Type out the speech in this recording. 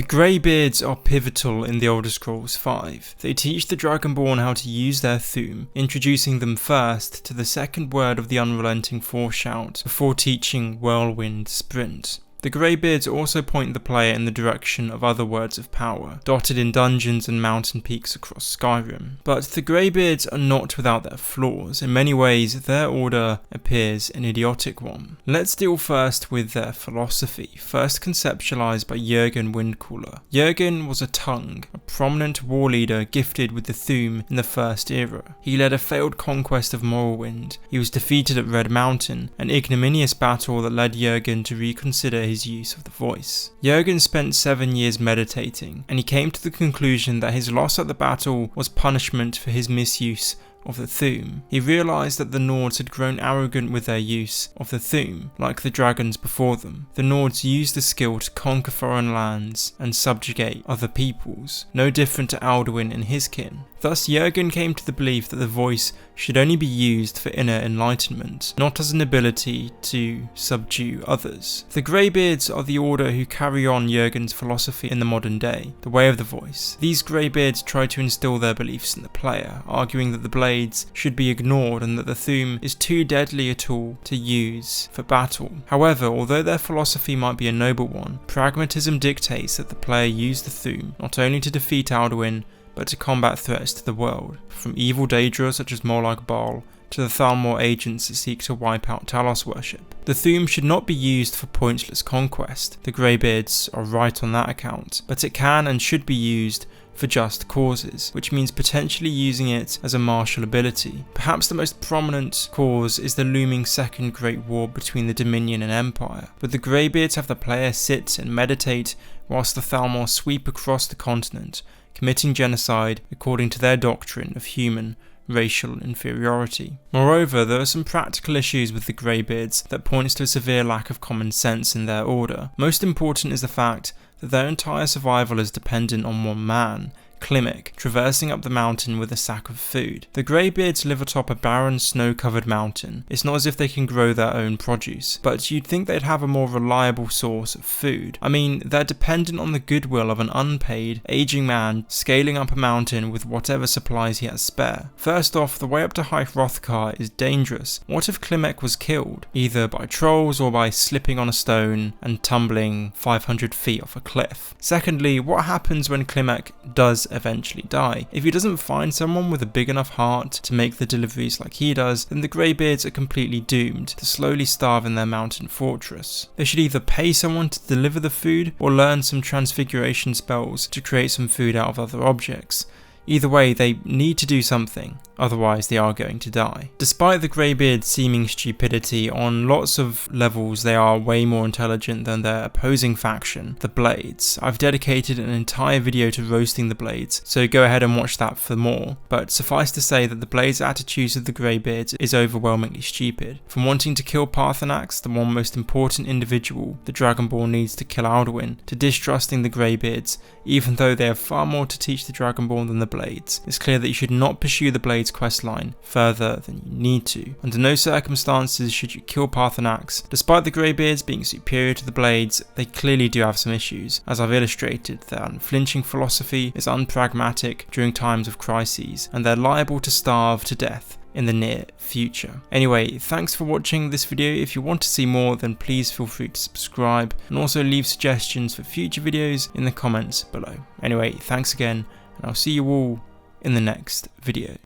The Greybeards are pivotal in the Elder Scrolls V. They teach the Dragonborn how to use their Thu'um, introducing them first to the second word of the unrelenting foreshout, before teaching Whirlwind Sprint. The Greybeards also point the player in the direction of other words of power, dotted in dungeons and mountain peaks across Skyrim. But the Greybeards are not without their flaws. In many ways, their order appears an idiotic one. Let's deal first with their philosophy, first conceptualized by Jurgen Windcaller. Jurgen was a tongue, a prominent war leader gifted with the Thu'um in the First Era. He led a failed conquest of Morrowind. He was defeated at Red Mountain, an ignominious battle that led Jurgen to reconsider his use of the voice. Jurgen spent 7 years meditating, and he came to the conclusion that his loss at the battle was punishment for his misuse of the Thu'um. He realised that the Nords had grown arrogant with their use of the Thu'um, like the dragons before them. The Nords used the skill to conquer foreign lands and subjugate other peoples, no different to Alduin and his kin. Thus Jurgen came to the belief that the voice should only be used for inner enlightenment, not as an ability to subdue others. The Greybeards are the order who carry on Jurgen's philosophy in the modern day, the way of the voice. These Greybeards try to instill their beliefs in the player, arguing that the blades should be ignored and that the Thu'um is too deadly a tool to use for battle. However, although their philosophy might be a noble one, pragmatism dictates that the player use the Thu'um not only to defeat Alduin, but to combat threats to the world, from evil Daedra such as Molag Bal to the Thalmor agents that seek to wipe out Talos worship. The Thu'um should not be used for pointless conquest. The Greybeards are right on that account, but it can and should be used for just causes, which means potentially using it as a martial ability. Perhaps the most prominent cause is the looming Second Great War between the Dominion and Empire, but the Greybeards have the player sit and meditate whilst the Thalmor sweep across the continent, committing genocide according to their doctrine of human racial inferiority. Moreover, there are some practical issues with the Greybeards that points to a severe lack of common sense in their order. Most important is the fact that their entire survival is dependent on one man, Klimek, traversing up the mountain with a sack of food. The Greybeards live atop a barren, snow-covered mountain. It's not as if they can grow their own produce, but you'd think they'd have a more reliable source of food. I mean, they're dependent on the goodwill of an unpaid, aging man scaling up a mountain with whatever supplies he has spare. First off, the way up to High Hrothgar is dangerous. What if Klimek was killed, either by trolls or by slipping on a stone and tumbling 500 feet off a cliff? Secondly, what happens when Klimek does eventually die? If he doesn't find someone with a big enough heart to make the deliveries like he does, then the Greybeards are completely doomed to slowly starve in their mountain fortress. They should either pay someone to deliver the food or learn some transfiguration spells to create some food out of other objects. Either way, they need to do something, otherwise they are going to die. Despite the Greybeards' seeming stupidity, on lots of levels they are way more intelligent than their opposing faction, the Blades. I've dedicated an entire video to roasting the Blades, so go ahead and watch that for more. But suffice to say that the Blades' attitudes of the Greybeards is overwhelmingly stupid. From wanting to kill Paarthurnax, the one most important individual the Dragonborn needs to kill Alduin, to distrusting the Greybeards, even though they have far more to teach the Dragonborn than the Blades. It's clear that you should not pursue the Blades questline further than you need to. Under no circumstances should you kill Paarthurnax. Despite the Greybeards being superior to the Blades, they clearly do have some issues. As I've illustrated, their unflinching philosophy is unpragmatic during times of crises, and they're liable to starve to death in the near future. Anyway, thanks for watching this video. If you want to see more, then please feel free to subscribe, and also leave suggestions for future videos in the comments below. Anyway, thanks again, and I'll see you all in the next video.